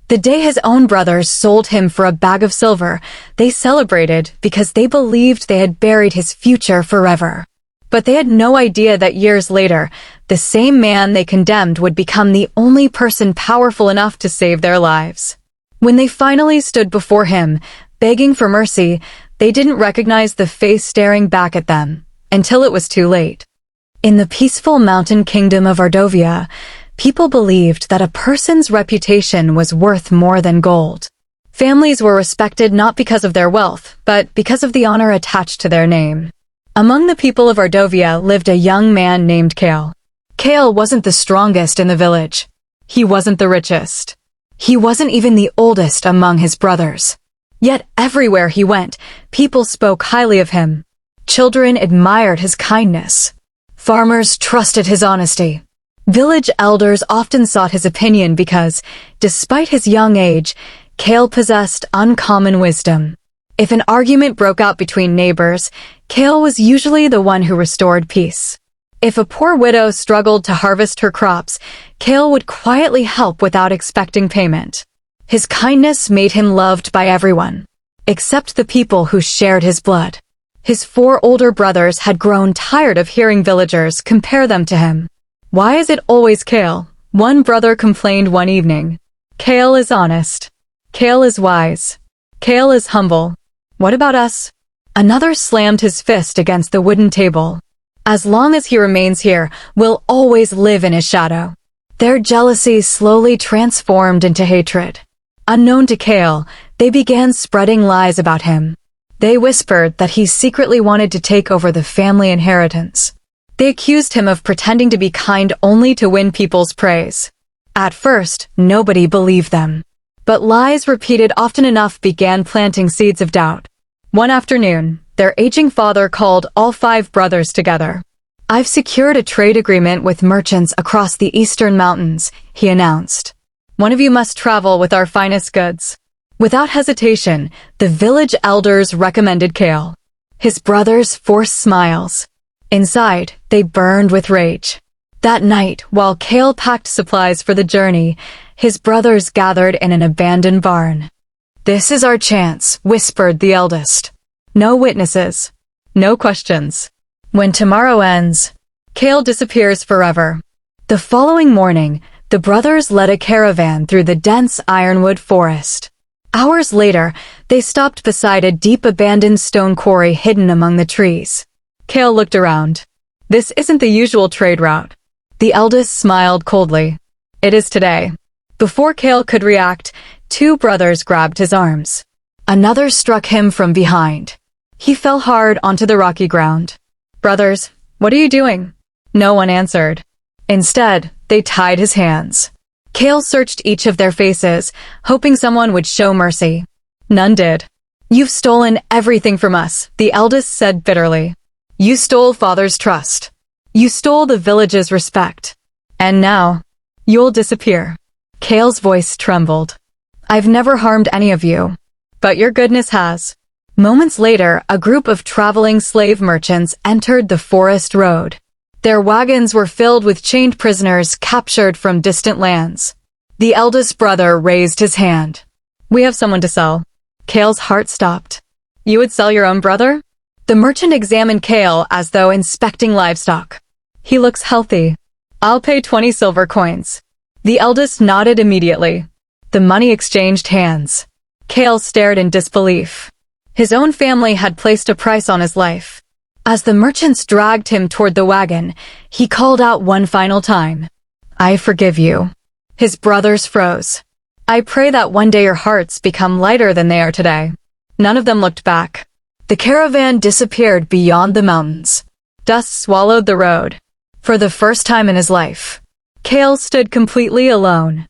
The day his own brothers sold him for a bag of silver, they celebrated because they believed they had buried his future forever. But they had no idea that years later, the same man they condemned would become the only person powerful enough to save their lives. When they finally stood before him, begging for mercy, they didn't recognize the face staring back at them, until it was too late. In the peaceful mountain kingdom of Ardovia, people believed that a person's reputation was worth more than gold. Families were respected not because of their wealth, but because of the honor attached to their name. Among the people of Ardovia lived a young man named Kael. Kael wasn't the strongest in the village. He wasn't the richest. He wasn't even the oldest among his brothers. Yet everywhere he went, people spoke highly of him. Children admired his kindness. Farmers trusted his honesty. Village elders often sought his opinion because, despite his young age, Kael possessed uncommon wisdom. If an argument broke out between neighbors, Kael was usually the one who restored peace. If a poor widow struggled to harvest her crops, Kael would quietly help without expecting payment. His kindness made him loved by everyone, except the people who shared his blood. His 4 older brothers had grown tired of hearing villagers compare them to him. "Why is it always Kael?" one brother complained one evening. "Kael is honest. Kael is wise. Kael is humble. What about us?" Another slammed his fist against the wooden table. "As long as he remains here, we'll always live in his shadow." Their jealousy slowly transformed into hatred. Unknown to Kael, they began spreading lies about him. They whispered that he secretly wanted to take over the family inheritance. They accused him of pretending to be kind only to win people's praise. At first, nobody believed them. But lies repeated often enough began planting seeds of doubt. One afternoon, their aging father called all 5 brothers together. "I've secured a trade agreement with merchants across the eastern mountains," he announced. "One of you must travel with our finest goods." Without hesitation, the village elders recommended Kael. His brothers forced smiles. Inside, they burned with rage. That night, while Kael packed supplies for the journey, his brothers gathered in an abandoned barn. "This is our chance," whispered the eldest. "No witnesses. No questions. When tomorrow ends, Kael disappears forever." The following morning, the brothers led a caravan through the dense ironwood forest. Hours later, they stopped beside a deep abandoned stone quarry hidden among the trees. Kael looked around. "This isn't the usual trade route." The eldest smiled coldly. "It is today." Before Kael could react, 2 brothers grabbed his arms. Another struck him from behind. He fell hard onto the rocky ground. "Brothers, what are you doing?" No one answered. Instead, they tied his hands. Kael searched each of their faces, hoping someone would show mercy. None did. "You've stolen everything from us," the eldest said bitterly. "You stole father's trust. You stole the village's respect. And now, you'll disappear." Kael's voice trembled. "I've never harmed any of you. But your goodness has." Moments later, a group of traveling slave merchants entered the forest road. Their wagons were filled with chained prisoners captured from distant lands. The eldest brother raised his hand. "We have someone to sell." Kael's heart stopped. "You would sell your own brother?" The merchant examined Kael as though inspecting livestock. "He looks healthy. I'll pay 20 silver coins." The eldest nodded immediately. The money exchanged hands. Kael stared in disbelief. His own family had placed a price on his life. As the merchants dragged him toward the wagon, he called out one final time, "I forgive you." His brothers froze. "I pray that one day your hearts become lighter than they are today." None of them looked back. The caravan disappeared beyond the mountains. Dust swallowed the road. For the first time in his life, Kael stood completely alone.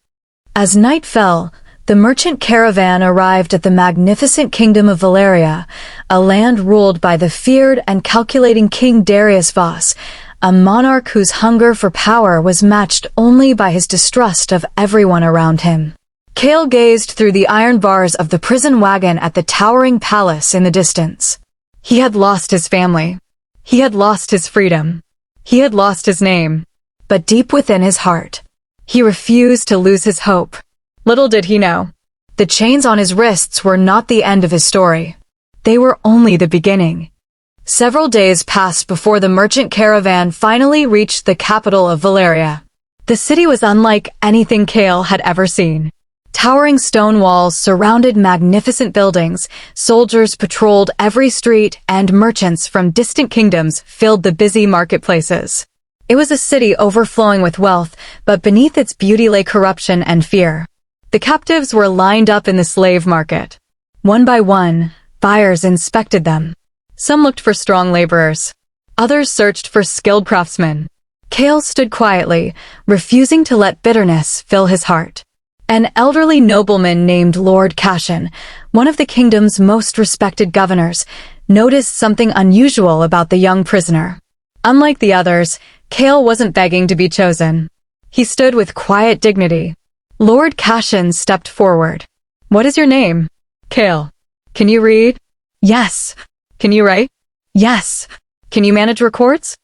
As night fell, the merchant caravan arrived at the magnificent kingdom of Valeria, a land ruled by the feared and calculating King Darius Vos, a monarch whose hunger for power was matched only by his distrust of everyone around him. Kael gazed through the iron bars of the prison wagon at the towering palace in the distance. He had lost his family. He had lost his freedom. He had lost his name. But deep within his heart, he refused to lose his hope. Little did he know. The chains on his wrists were not the end of his story. They were only the beginning. Several days passed before the merchant caravan finally reached the capital of Valeria. The city was unlike anything Kael had ever seen. Towering stone walls surrounded magnificent buildings, soldiers patrolled every street, and merchants from distant kingdoms filled the busy marketplaces. It was a city overflowing with wealth, but beneath its beauty lay corruption and fear. The captives were lined up in the slave market. One by one, buyers inspected them. Some looked for strong laborers. Others searched for skilled craftsmen. Kael stood quietly, refusing to let bitterness fill his heart. An elderly nobleman named Lord Kael, one of the kingdom's most respected governors, noticed something unusual about the young prisoner. Unlike the others, Kael wasn't begging to be chosen. He stood with quiet dignity. Lord Kael stepped forward. "What is your name?" "Kael." "Can you read?" "Yes." "Can you write?" "Yes." "Can you manage records?"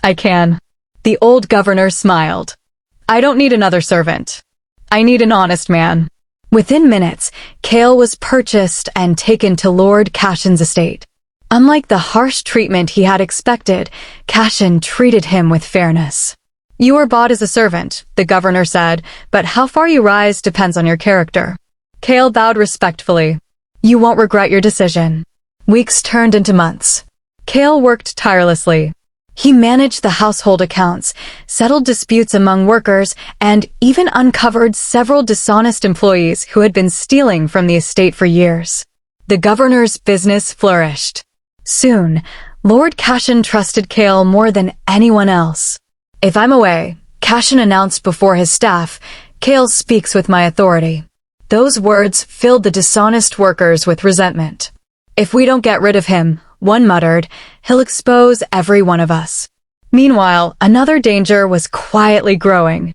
"I can." The old governor smiled. "I don't need another servant. I need an honest man." Within minutes, Kael was purchased and taken to Lord Kael's estate. Unlike the harsh treatment he had expected, Kael treated him with fairness. "You are bought as a servant," the governor said, "but how far you rise depends on your character." Kael bowed respectfully. "You won't regret your decision." Weeks turned into months. Kael worked tirelessly. He managed the household accounts, settled disputes among workers, and even uncovered several dishonest employees who had been stealing from the estate for years. The governor's business flourished. Soon, Lord Kael trusted Kael more than anyone else. "If I'm away," Kael announced before his staff, "Kael speaks with my authority." Those words filled the dishonest workers with resentment. "If we don't get rid of him," one muttered, "he'll expose every one of us." Meanwhile, another danger was quietly growing.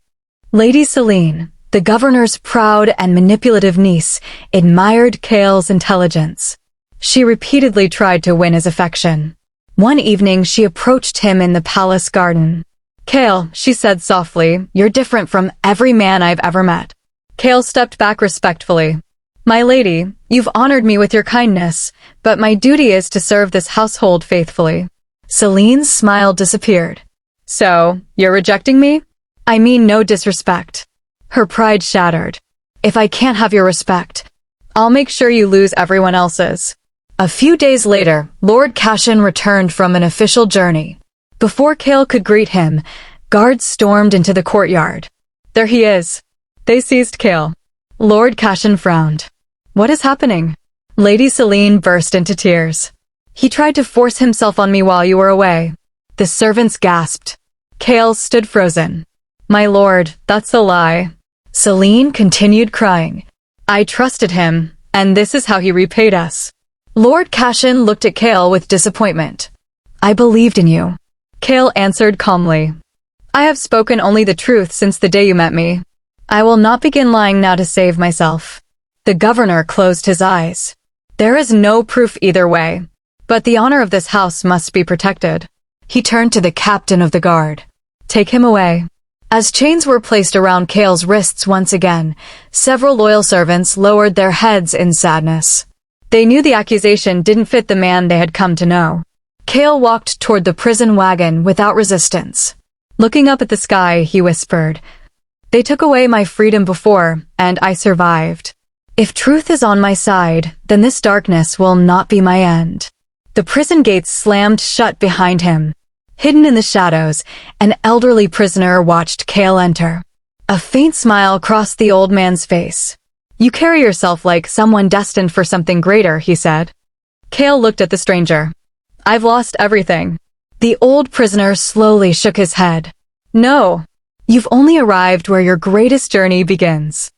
Lady Celine, the governor's proud and manipulative niece, admired Kael's intelligence. She repeatedly tried to win his affection. One evening, she approached him in the palace garden. "Kael," she said softly, "you're different from every man I've ever met." Kael stepped back respectfully. "My lady, you've honored me with your kindness, but my duty is to serve this household faithfully." Celine's smile disappeared. "So, you're rejecting me?" "I mean no disrespect." Her pride shattered. "If I can't have your respect, I'll make sure you lose everyone else's." A few days later, Lord Kael returned from an official journey. Before Kael could greet him, guards stormed into the courtyard. "There he is." They seized Kael. Lord Kael frowned. "What is happening?" Lady Celine burst into tears. "He tried to force himself on me while you were away." The servants gasped. Kael stood frozen. "My lord, that's a lie." Celine continued crying. "I trusted him, and this is how he repaid us." Lord Kael looked at Kael with disappointment. "I believed in you." Kael answered calmly. "I have spoken only the truth since the day you met me. I will not begin lying now to save myself." The governor closed his eyes. "There is no proof either way, but the honor of this house must be protected." He turned to the captain of the guard. "Take him away." As chains were placed around Kael's wrists once again, several loyal servants lowered their heads in sadness. They knew the accusation didn't fit the man they had come to know. Kael walked toward the prison wagon without resistance. Looking up at the sky, he whispered, "They took away my freedom before, and I survived. If truth is on my side, then this darkness will not be my end." The prison gates slammed shut behind him. Hidden in the shadows, an elderly prisoner watched Kael enter. A faint smile crossed the old man's face. "You carry yourself like someone destined for something greater," he said. Kael looked at the stranger. "I've lost everything." The old prisoner slowly shook his head. "No. You've only arrived where your greatest journey begins."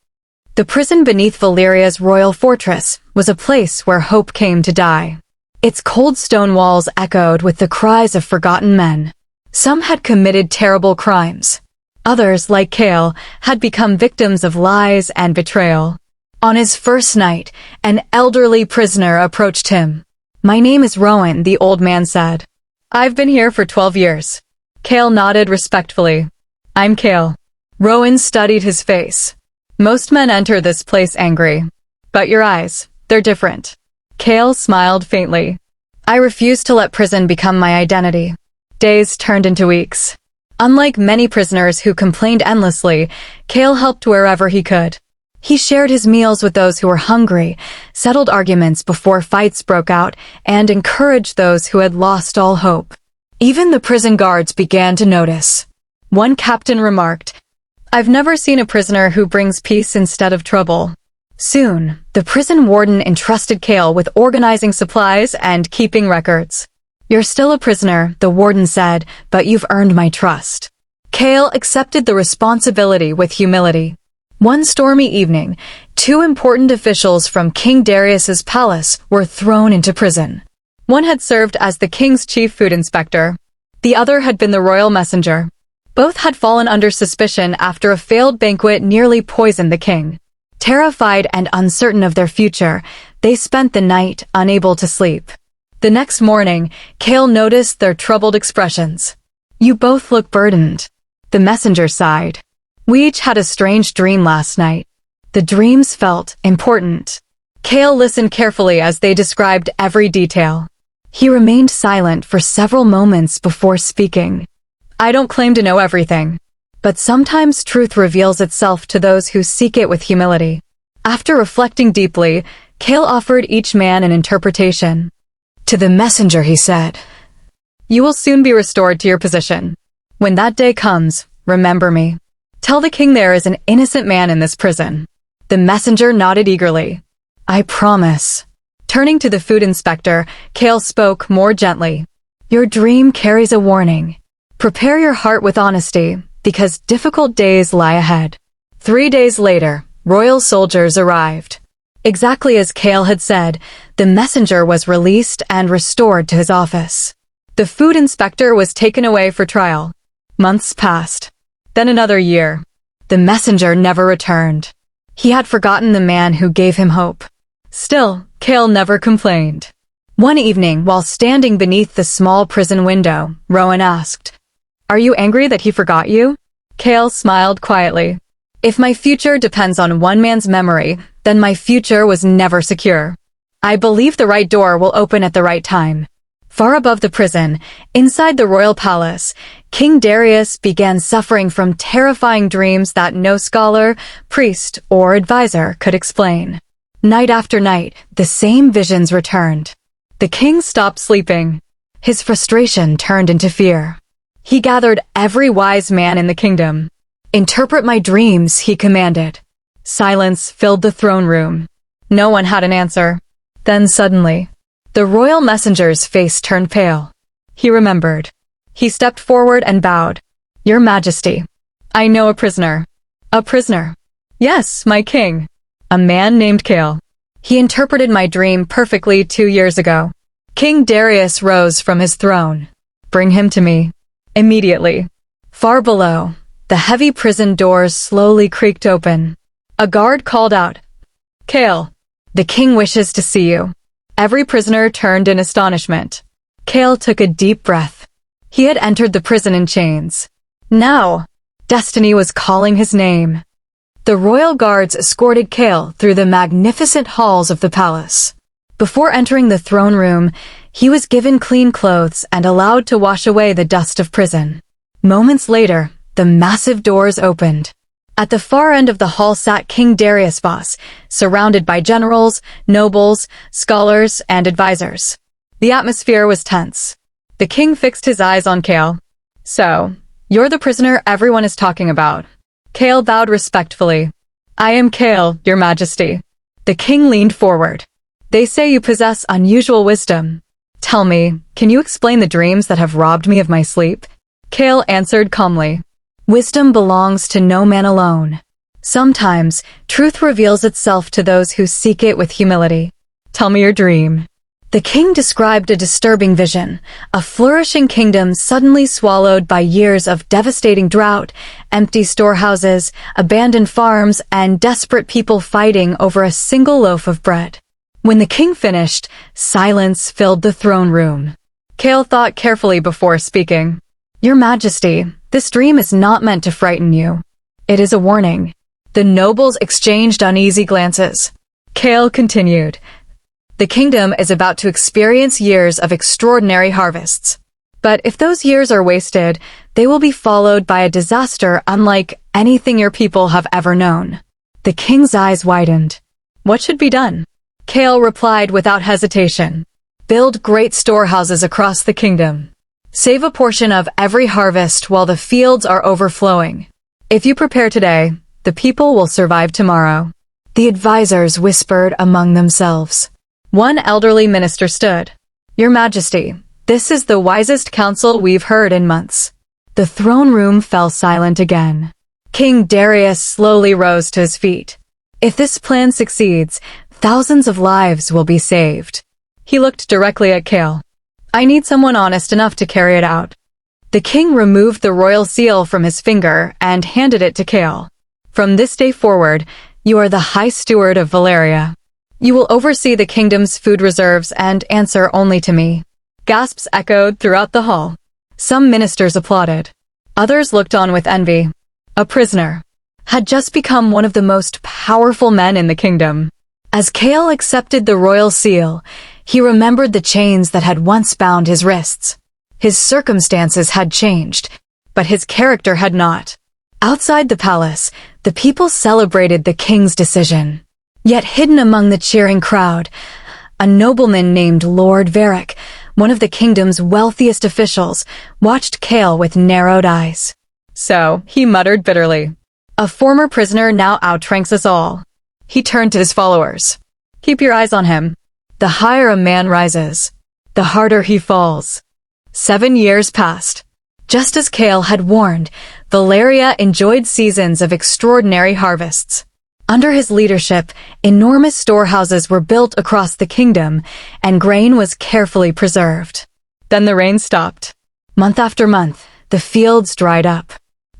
The prison beneath Valeria's royal fortress was a place where hope came to die. Its cold stone walls echoed with the cries of forgotten men. Some had committed terrible crimes. Others, like Kael, had become victims of lies and betrayal. On his first night, an elderly prisoner approached him. "My name is Rowan," the old man said. "I've been here for 12 years. Kael nodded respectfully. "I'm Kael." Rowan studied his face. Most men enter this place angry. But your eyes, they're different. Kael smiled faintly. I refused to let prison become my identity. Days turned into weeks. Unlike many prisoners who complained endlessly, Kael helped wherever he could. He shared his meals with those who were hungry, settled arguments before fights broke out, and encouraged those who had lost all hope. Even the prison guards began to notice. One captain remarked, "I've never seen a prisoner who brings peace instead of trouble." Soon, the prison warden entrusted Kael with organizing supplies and keeping records. "You're still a prisoner," the warden said, "but you've earned my trust." Kael accepted the responsibility with humility. One stormy evening, two important officials from King Darius's palace were thrown into prison. One had served as the king's chief food inspector. The other had been the royal messenger. Both had fallen under suspicion after a failed banquet nearly poisoned the king. Terrified and uncertain of their future, they spent the night unable to sleep. The next morning, Kael noticed their troubled expressions. "You both look burdened." The messenger sighed. "We each had a strange dream last night." The dreams felt important. Kael listened carefully as they described every detail. He remained silent for several moments before speaking. "I don't claim to know everything, but sometimes truth reveals itself to those who seek it with humility." After reflecting deeply, Kael offered each man an interpretation. To the messenger he said, "You will soon be restored to your position. When that day comes, remember me. Tell the king there is an innocent man in this prison." The messenger nodded eagerly. "I promise." Turning to the food inspector, Kael spoke more gently. "Your dream carries a warning. Prepare your heart with honesty, because difficult days lie ahead." 3 days later, royal soldiers arrived. Exactly as Kael had said, the messenger was released and restored to his office. The food inspector was taken away for trial. Months passed. Then another year. The messenger never returned. He had forgotten the man who gave him hope. Still, Kael never complained. One evening, while standing beneath the small prison window, Rowan asked, "Are you angry that he forgot you?" Kael smiled quietly. "If my future depends on one man's memory, then my future was never secure. I believe the right door will open at the right time." Far above the prison, inside the royal palace, King Darius began suffering from terrifying dreams that no scholar, priest, or advisor could explain. Night after night, the same visions returned. The king stopped sleeping. His frustration turned into fear. He gathered every wise man in the kingdom. "Interpret my dreams," he commanded. Silence filled the throne room. No one had an answer. Then suddenly, the royal messenger's face turned pale. He remembered. He stepped forward and bowed. "Your Majesty, I know a prisoner." "A prisoner?" "Yes, my king. A man named Kael. He interpreted my dream perfectly 2 years ago." King Darius rose from his throne. "Bring him to me." Immediately. Far below, the heavy prison doors slowly creaked open. A guard called out, "Kael, the king wishes to see you." Every prisoner turned in astonishment. Kael took a deep breath. He had entered the prison in chains. Now, destiny was calling his name. The royal guards escorted Kael through the magnificent halls of the palace. Before entering the throne room, he was given clean clothes and allowed to wash away the dust of prison. Moments later, the massive doors opened. At the far end of the hall sat King Darius Vos, surrounded by generals, nobles, scholars, and advisors. The atmosphere was tense. The king fixed his eyes on Kael. "So, you're the prisoner everyone is talking about." Kael bowed respectfully. "I am Kael, your majesty." The king leaned forward. "They say you possess unusual wisdom. Tell me, can you explain the dreams that have robbed me of my sleep?" Kael answered calmly. "Wisdom belongs to no man alone. Sometimes, truth reveals itself to those who seek it with humility. Tell me your dream." The king described a disturbing vision, a flourishing kingdom suddenly swallowed by years of devastating drought, empty storehouses, abandoned farms, and desperate people fighting over a single loaf of bread. When the king finished, silence filled the throne room. Kael thought carefully before speaking. "Your Majesty, this dream is not meant to frighten you. It is a warning. The nobles exchanged uneasy glances. Kael continued. The kingdom is about to experience years of extraordinary harvests. But if those years are wasted, they will be followed by a disaster unlike anything your people have ever known. The king's eyes widened. What should be done? Kael replied without hesitation. Build great storehouses across the kingdom. Save a portion of every harvest while the fields are overflowing. If you prepare today, the people will survive tomorrow. The advisors whispered among themselves. One elderly minister stood. Your Majesty, this is the wisest counsel we've heard in months. The throne room fell silent again. King Darius slowly rose to his feet. If this plan succeeds, thousands of lives will be saved. He looked directly at Kael. I need someone honest enough to carry it out. The king removed the royal seal from his finger and handed it to Kael. From this day forward, you are the High Steward of Valeria. You will oversee the kingdom's food reserves and answer only to me. Gasps echoed throughout the hall. Some ministers applauded. Others looked on with envy. A prisoner had just become one of the most powerful men in the kingdom. As Kael accepted the royal seal, he remembered the chains that had once bound his wrists. His circumstances had changed, but his character had not. Outside the palace, the people celebrated the king's decision. Yet hidden among the cheering crowd, a nobleman named Lord Varric, one of the kingdom's wealthiest officials, watched Kael with narrowed eyes. So, he muttered bitterly. A former prisoner now outranks us all. He turned to his followers. Keep your eyes on him. The higher a man rises, the harder he falls. 7 years passed. Just as Kael had warned, Valeria enjoyed seasons of extraordinary harvests. Under his leadership, enormous storehouses were built across the kingdom, and grain was carefully preserved. Then the rain stopped. Month after month, the fields dried up.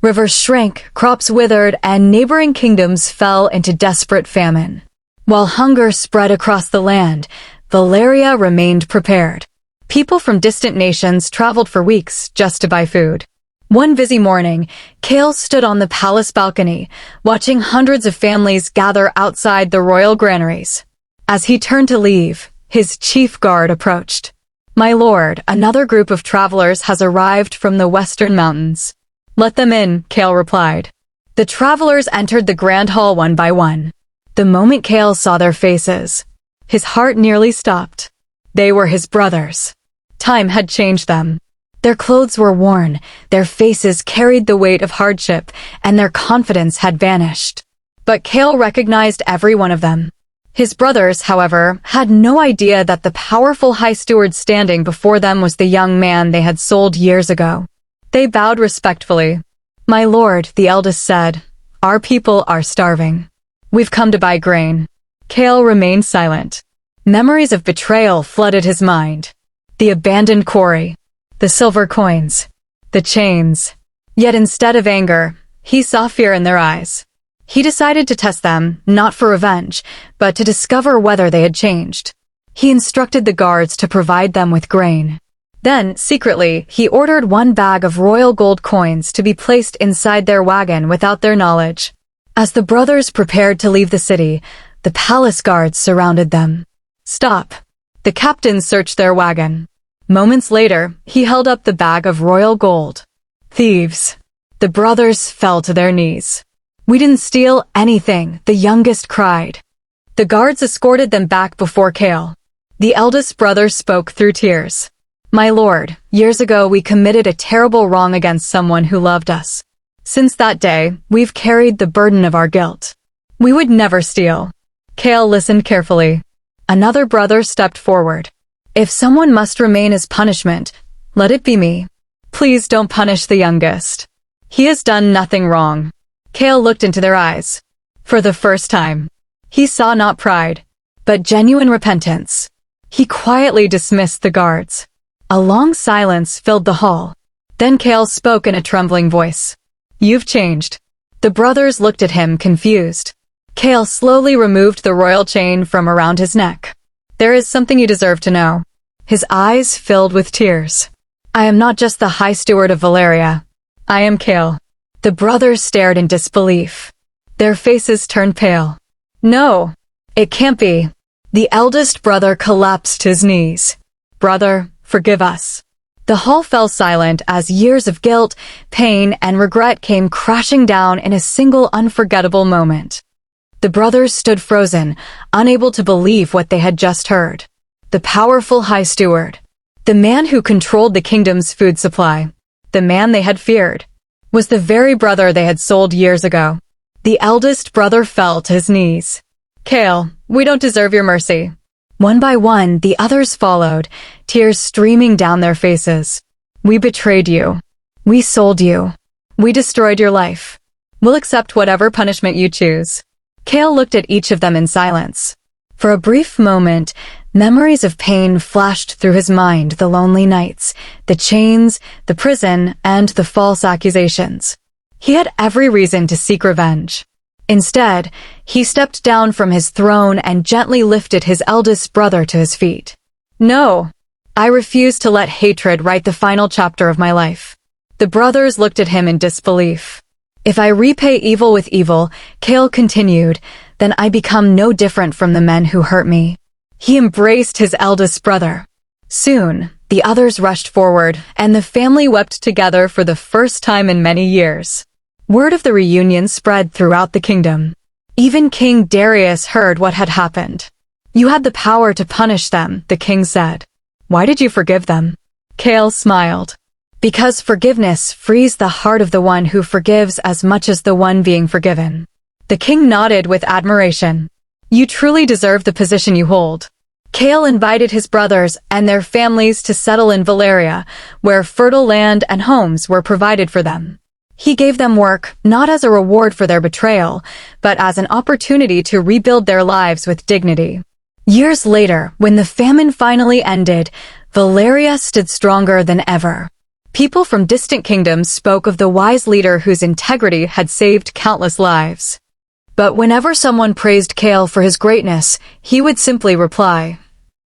Rivers shrank, crops withered, and neighboring kingdoms fell into desperate famine. While hunger spread across the land, Valeria remained prepared. People from distant nations traveled for weeks just to buy food. One busy morning, Kael stood on the palace balcony, watching hundreds of families gather outside the royal granaries. As he turned to leave, his chief guard approached. My lord, another group of travelers has arrived from the western mountains. Let them in, Kael replied. The travelers entered the grand hall one by one. The moment Kael saw their faces, his heart nearly stopped. They were his brothers. Time had changed them. Their clothes were worn, their faces carried the weight of hardship, and their confidence had vanished. But Kael recognized every one of them. His brothers, however, had no idea that the powerful high steward standing before them was the young man they had sold years ago. They bowed respectfully. My lord, the eldest said, our people are starving. We've come to buy grain. Kael remained silent. Memories of betrayal flooded his mind. The abandoned quarry, the silver coins, the chains. Yet instead of anger, he saw fear in their eyes. He decided to test them, not for revenge, but to discover whether they had changed. He instructed the guards to provide them with grain. Then, secretly, he ordered 1 bag of royal gold coins to be placed inside their wagon without their knowledge. As the brothers prepared to leave the city, the palace guards surrounded them. Stop. The captain searched their wagon. Moments later, he held up the bag of royal gold. Thieves. The brothers fell to their knees. We didn't steal anything, the youngest cried. The guards escorted them back before Kael. The eldest brother spoke through tears. My lord, years ago we committed a terrible wrong against someone who loved us. Since that day, we've carried the burden of our guilt. We would never steal. Kael listened carefully. Another brother stepped forward. If someone must remain as punishment, let it be me. Please don't punish the youngest. He has done nothing wrong. Kael looked into their eyes. For the first time, he saw not pride, but genuine repentance. He quietly dismissed the guards. A long silence filled the hall. Then Kael spoke in a trembling voice. You've changed. The brothers looked at him confused. Kael slowly removed the royal chain from around his neck. There is something you deserve to know. His eyes filled with tears. I am not just the High Steward of Valeria. I am Kael. The brothers stared in disbelief. Their faces turned pale. No, it can't be. The eldest brother collapsed to his knees. Brother, forgive us. The hall fell silent as years of guilt, pain, and regret came crashing down in a single unforgettable moment. The brothers stood frozen, unable to believe what they had just heard. The powerful High Steward, the man who controlled the kingdom's food supply, the man they had feared, was the very brother they had sold years ago. The eldest brother fell to his knees. Kael, we don't deserve your mercy. One by one, the others followed, tears streaming down their faces. We betrayed you. We sold you. We destroyed your life. We'll accept whatever punishment you choose. Kael looked at each of them in silence. For a brief moment, memories of pain flashed through his mind, the lonely nights, the chains, the prison, and the false accusations. He had every reason to seek revenge. Instead, he stepped down from his throne and gently lifted his eldest brother to his feet. No, I refuse to let hatred write the final chapter of my life. The brothers looked at him in disbelief. If I repay evil with evil, Kael continued, then I become no different from the men who hurt me. He embraced his eldest brother. Soon, the others rushed forward, and the family wept together for the first time in many years. Word of the reunion spread throughout the kingdom. Even King Darius heard what had happened. You had the power to punish them, the king said. Why did you forgive them? Kael smiled. Because forgiveness frees the heart of the one who forgives as much as the one being forgiven. The king nodded with admiration. You truly deserve the position you hold. Kael invited his brothers and their families to settle in Valeria, where fertile land and homes were provided for them. He gave them work, not as a reward for their betrayal, but as an opportunity to rebuild their lives with dignity. Years later, when the famine finally ended, Valeria stood stronger than ever. People from distant kingdoms spoke of the wise leader whose integrity had saved countless lives. But whenever someone praised Kael for his greatness, he would simply reply,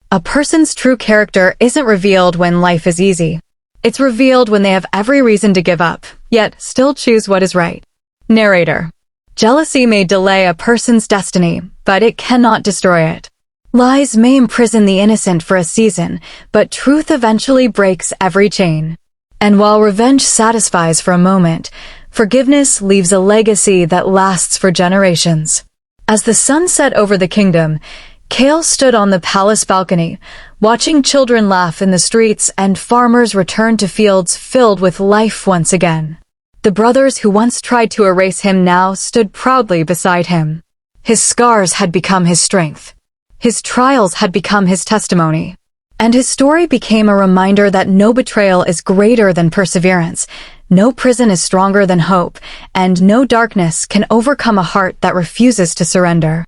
"A person's true character isn't revealed when life is easy. It's revealed when they have every reason to give up, yet still choose what is right." Narrator. Jealousy may delay a person's destiny, but it cannot destroy it. Lies may imprison the innocent for a season, but truth eventually breaks every chain. And while revenge satisfies for a moment, forgiveness leaves a legacy that lasts for generations. As the sun set over the kingdom, Kael stood on the palace balcony, watching children laugh in the streets and farmers return to fields filled with life once again. The brothers who once tried to erase him now stood proudly beside him. His scars had become his strength. His trials had become his testimony. And his story became a reminder that no betrayal is greater than perseverance, no prison is stronger than hope, and no darkness can overcome a heart that refuses to surrender.